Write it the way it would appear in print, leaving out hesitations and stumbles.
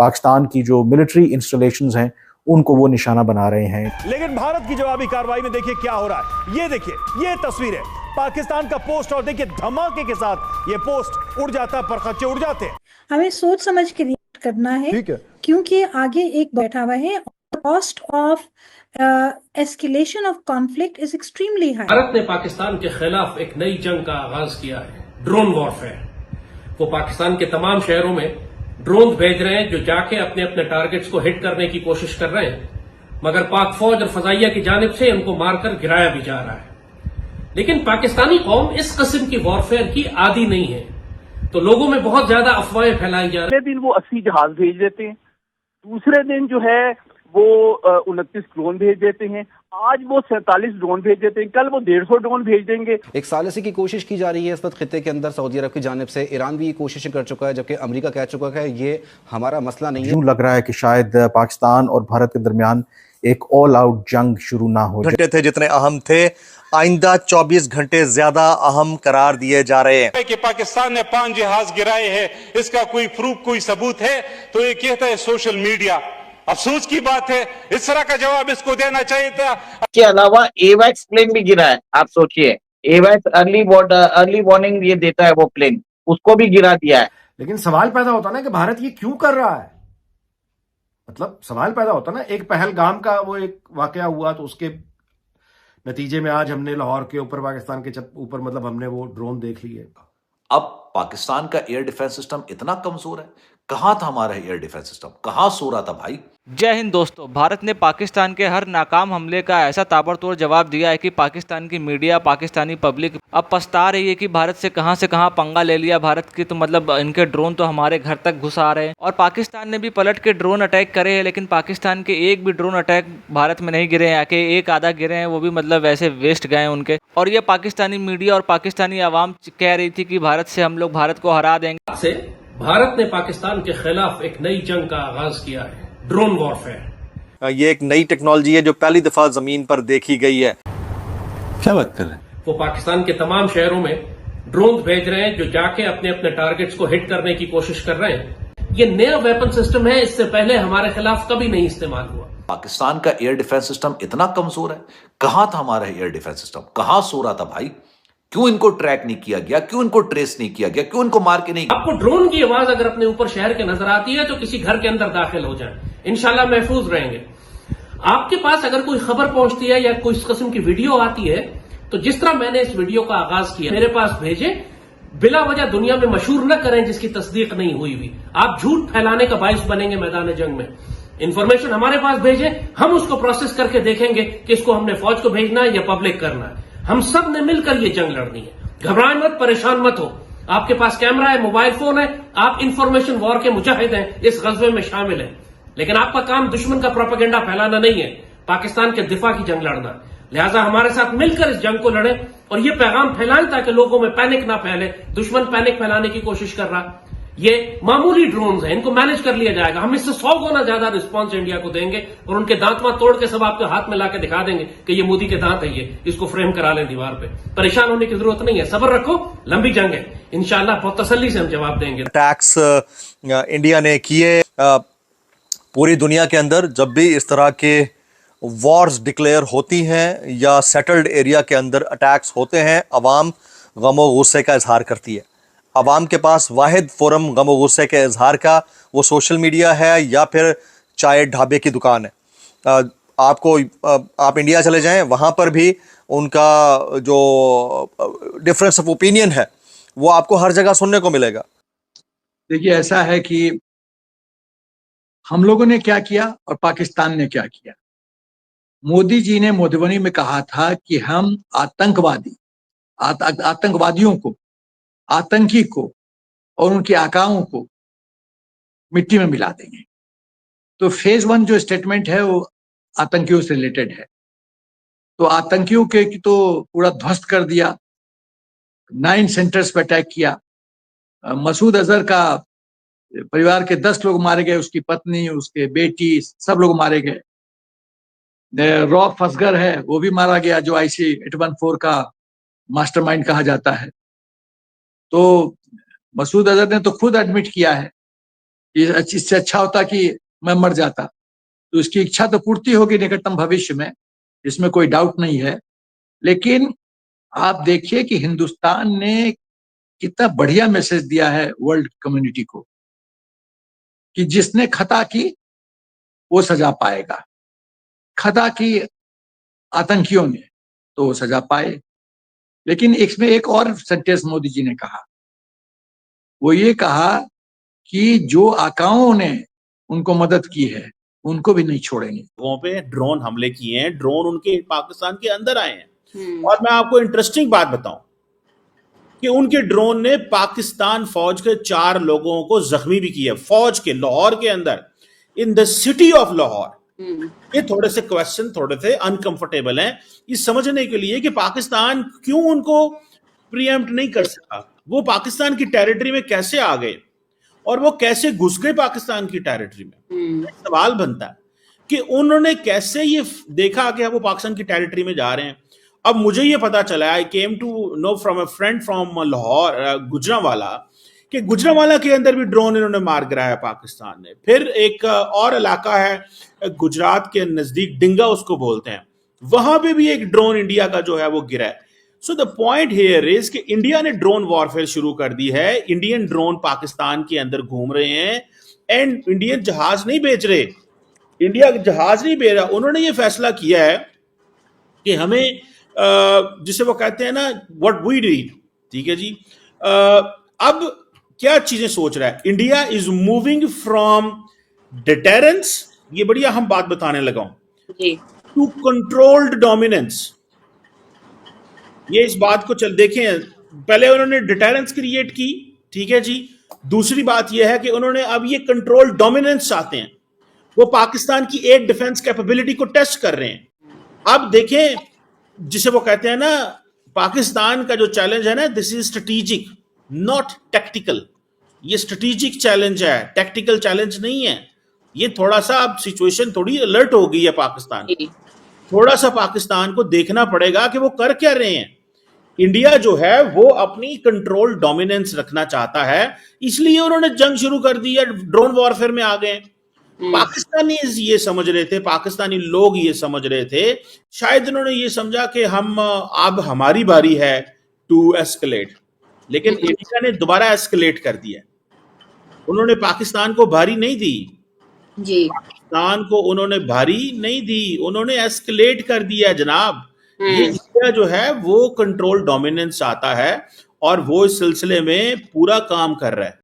पाकिस्तान की जो military installations हैं उनको वो निशाना बना रहे हैं। लेकिन भारत की जवाबी कार्रवाई में देखिए क्या हो रहा है। ये देखिए, ये तस्वीर है पाकिस्तान का पोस्ट, और देखिए धमाके के साथ ये पोस्ट उड़ जाता है, परखच्चे उड़ जाते हैं। हमें सोच समझ के रिएक्ट करना है, ठीक है, क्योंकि आगे एक बैठा हुआ है। Cost of escalation of conflict is extremely high. Bharat ने पाकिस्तान के खिलाफ एक नई जंग का आगाज किया है, ड्रोन वॉरफेयर। वो पाकिस्तान के तमाम शहरों में ड्रोन भेज रहे हैं जो जाके अपने अपने टारगेट्स को हिट करने की कोशिश कर रहे हैं, मगर पाक फौज और फजाइया की जानिब से उनको मारकर गिराया भी जा रहा है। लेकिन पाकिस्तानी कौम इस किस्म की वॉरफेयर की आदी नहीं है, तो लोगों में बहुत ज्यादा अफवाहें फैलाई जा रही पहले दिन वो 80 जहाज भेज देते हैं, दूसरे दिन जो है वो 29 ड्रोन भेज देते हैं, आज वो 47 ड्रोन भेज देते हैं, कल वो 150 ड्रोन भेज देंगे। एक सालिसी की कोशिश की जा रही है इस वक्त खित्ते के अंदर सऊदी अरब की जानिब से। ईरान भी ये कोशिशें कर चुका है, जबकि अमेरिका कह चुका है ये हमारा मसला नहीं है। यूं लग रहा है कि शायद पाकिस्तान और भारत के दरमियान एक ऑल आउट जंग शुरू ना हो जाए। घंटे थे जितने अहम थे, आइंदा 24 घंटे ज्यादा अहम करार दिए जा रहे हैं। कि पाकिस्तान ने 5 जहाज गिराए हैं, इसका कोई प्रूफ, कोई सबूत है तो ये कहता है सोशल मीडिया। अफसोस की बात है, इस तरह का जवाब इसको देना चाहिए था। के अलावा एवैक्स प्लेन भी गिरा है। आप सोचिए, एवैक्स अर्ली वार्निंग ये देता है वो प्लेन, उसको भी गिरा दिया है। लेकिन सवाल पैदा होता ना कि भारत ये क्यों कर रहा है। मतलब सवाल पैदा होता ना, एक पहलगाम का वो एक वाकया हुआ तो उसके नतीजे में आज हमने लाहौर के ऊपर, पाकिस्तान के ऊपर, मतलब हमने वो ड्रोन देख लिए। अब पाकिस्तान का एयर डिफेंस सिस्टम इतना कमजोर है। कहां था हमारा एयर डिफेंस सिस्टम, कहां सो रहा था भाई। जय हिंद दोस्तों। भारत ने पाकिस्तान के हर नाकाम हमले का ऐसा ताबड़तोड़ जवाब दिया है कि पाकिस्तान की मीडिया, पाकिस्तानी पब्लिक अब पछता रही है कि भारत से कहां पंगा ले लिया भारत की, तो मतलब इनके ड्रोन तो हमारे घर तक घुस आ रहे हैं। और पाकिस्तान ने भी पलट के ड्रोन अटैक करे हैं, लेकिन पाकिस्तान के एक भी ड्रोन अटैक भारत में नहीं गिरे हैं, आके एक आधा गिरे हैं, वो भी मतलब वैसे वेस्ट गए उनके। और ये पाकिस्तानी मीडिया और पाकिस्तानी आवाम कह रही थी कि भारत से हम लोग भारत को हरा देंगे। भारत ने पाकिस्तान के खिलाफ एक नई जंग का आगाज किया है, ड्रोन वॉरफेयर। ये एक नई टेक्नोलॉजी है जो पहली दफा जमीन पर देखी गई है। क्या बात कर रहे हैं। वो पाकिस्तान के तमाम शहरों में ड्रोन भेज रहे हैं जो जाके अपने अपने टारगेट्स को हिट करने की कोशिश कर रहे हैं। ये नया वेपन सिस्टम है, इससे पहले हमारे खिलाफ कभी नहीं इस्तेमाल हुआ। पाकिस्तान का एयर डिफेंस सिस्टम इतना कमजोर है। कहां था हमारा एयर डिफेंस सिस्टम, कहां सो रहा था भाई। क्यों इनको ट्रैक नहीं किया गया, क्यों इनको ट्रेस नहीं किया गया, क्यों इनको मार के नहीं। आपको ड्रोन की आवाज अगर अपने ऊपर शहर के नजर आती है तो किसी घर के अंदर दाखिल हो जाए, इंशाल्लाह महफूज रहेंगे। आपके पास अगर कोई खबर पहुंचती है या कोई इस किस्म की वीडियो आती है, तो जिस तरह मैंने इस वीडियो का आगाज किया, मेरे पास भेजे, बिला वजह दुनिया में मशहूर न करें जिसकी तस्दीक नहीं हुई हुई। आप झूठ फैलाने का बाइस बनेंगे मैदान जंग में। इंफॉर्मेशन हमारे पास भेजे, हम उसको प्रोसेस करके देखेंगे कि इसको हमने फौज को भेजना है या पब्लिक करना है। हम सब ने मिलकर ये जंग लड़नी है। घबराएं मत, परेशान मत हो। आपके पास कैमरा है, मोबाइल फोन है, आप इंफॉर्मेशन वॉर के मुजाहिद हैं, इस गज़वे में शामिल हैं। लेकिन आपका काम दुश्मन का प्रोपेगेंडा फैलाना नहीं है, पाकिस्तान के दिफा की जंग लड़ना। लिहाजा हमारे साथ मिलकर इस जंग को लड़े और ये पैगाम फैलाएं ताकि लोगों में पैनिक ना फैले। दुश्मन पैनिक फैलाने की कोशिश कर रहा। ये मामूली ड्रोन्स हैं, इनको मैनेज कर लिया जाएगा। हम इससे 100 गुना ज्यादा रिस्पांस इंडिया को देंगे और उनके दांत मां तोड़ के सब आपके हाथ में लाके दिखा देंगे कि ये मोदी के दांत है, ये इसको फ्रेम करा लें दीवार पे। परेशान होने की जरूरत नहीं है, सब्र रखो, लंबी जंग है, इंशाल्लाह बहुत तसल्ली से हम जवाब देंगे। अटैक्स इंडिया ने किए। पूरी दुनिया के अंदर जब भी इस तरह के वॉर्स डिक्लेयर होती हैं या सेटल्ड एरिया के अंदर अटैक्स होते हैं, अवाम गम गुस्से का इजहार करती है। अवाम के पास वाहिद फोरम गम गुस्से के इजहार का वो सोशल मीडिया है या फिर चाय ढाबे की दुकान है। आप इंडिया चले जाएं, वहाँ पर भी उनका जो डिफरेंस ऑफ ओपिनियन है वो आपको हर जगह सुनने को मिलेगा। देखिए, ऐसा है कि हम लोगों ने क्या किया और पाकिस्तान ने क्या किया। मोदी जी ने मधुबनी में कहा था कि हम आतंकवादियों को, आतंकी को और उनके आकाओं को मिट्टी में मिला देंगे। तो फेज 1 जो स्टेटमेंट है वो आतंकियों से रिलेटेड है। तो आतंकियों के तो पूरा ध्वस्त कर दिया, 9 सेंटर्स पर अटैक किया। मसूद अजहर का परिवार के 10 लोग मारे गए, उसकी पत्नी, उसके बेटी, सब लोग मारे गए। रौफ असगर है, वो भी मारा गया, जो IC 814 का मास्टरमाइंड कहा जाता है। तो मसूद अजहर ने तो खुद एडमिट किया है इससे अच्छा होता कि मैं मर जाता। तो उसकी इच्छा तो पूर्ति होगी निकटतम भविष्य में, इसमें कोई डाउट नहीं है। लेकिन आप देखिए कि हिंदुस्तान ने कितना बढ़िया मैसेज दिया है वर्ल्ड कम्युनिटी को कि जिसने खता की वो सजा पाएगा। खता की आतंकियों ने तो वो सजा पाए। लेकिन इसमें एक और सेंटेंस मोदी जी ने कहा, वो ये कहा कि जो आकाओं ने उनको मदद की है उनको भी नहीं छोड़ेंगे। लोगों पे ड्रोन हमले किए हैं, ड्रोन उनके पाकिस्तान के अंदर आए हैं। और मैं आपको इंटरेस्टिंग बात बताऊं कि उनके ड्रोन ने पाकिस्तान फौज के 4 लोगों को जख्मी भी किया, फौज के, लाहौर के अंदर, in the city of Lahore. ये थोड़े से क्वेश्चन थोड़े से अनकंफर्टेबल हैं ये समझने के लिए कि पाकिस्तान क्यों उनको प्रीएम्प्ट नहीं कर सका, वो पाकिस्तान की टेरिटरी में कैसे आ गए और वो कैसे घुस गए पाकिस्तान की टेरिटरी में। सवाल बनता है कि उन्होंने कैसे ये देखा कि वो पाकिस्तान की टेरिटरी में जा रहे हैं। अब मुझे ये पता चला, I came to know from a friend from Lahore, Gujranwala, कि गुजरांवाला के अंदर भी ड्रोन इन्होंने मार गिराया पाकिस्तान ने। फिर एक और इलाका है गुजरात के नजदीक, डिंगा उसको बोलते हैं, वहां पे भी एक ड्रोन इंडिया का जो है वो गिरा है। So the point here is कि इंडिया ने ड्रोन वॉरफेयर शुरू कर दी है। इंडियन ड्रोन पाकिस्तान के अंदर घूम रहे हैं एंड इंडियन जहाज नहीं बेच रहे, इंडिया जहाज नहीं बेच रहा। उन्होंने ये फैसला किया है कि हमें जिसे वो कहते हैं ना व्हाट वी रीड, ठीक है जी। अब क्या चीजें सोच रहा है India, is moving from deterrence, ये बड़ी अहम बात बताने लगा हूं, टू कंट्रोल्ड डोमिनेंस। ये इस बात को चल देखें, पहले उन्होंने डिटेरेंस क्रिएट की, ठीक है जी। दूसरी बात यह है कि उन्होंने अब ये कंट्रोल डोमिनेंस चाहते हैं, वो पाकिस्तान की एयर डिफेंस कैपेबिलिटी को टेस्ट कर रहे हैं। अब देखें, जिसे वो कहते हैं ना, पाकिस्तान का जो चैलेंज है ना, this is strategic not tactical. ये स्ट्रेटेजिक चैलेंज है, टैक्टिकल चैलेंज नहीं है। ये थोड़ा सा अब सिचुएशन थोड़ी अलर्ट हो गई है पाकिस्तान, थोड़ा सा पाकिस्तान को देखना पड़ेगा कि वो कर क्या रहे हैं। इंडिया जो है वो अपनी कंट्रोल डोमिनेंस रखना चाहता है, इसलिए उन्होंने जंग शुरू कर दी है, ड्रोन वॉरफेयर में आ गए। पाकिस्तानी ये समझ रहे थे, पाकिस्तानी लोग ये समझ रहे थे, शायद उन्होंने ये समझा कि हम अब हमारी बारी है टू एस्केलेट, लेकिन इंडिया ने दोबारा एस्केलेट कर दिया। उन्होंने पाकिस्तान को भारी नहीं दी जी, पाकिस्तान को उन्होंने भारी नहीं दी, उन्होंने एस्केलेट कर दिया जनाब। ये इंडिया जो है वो कंट्रोल डोमिनेंस आता है और वो इस सिलसिले में पूरा काम कर रहा है।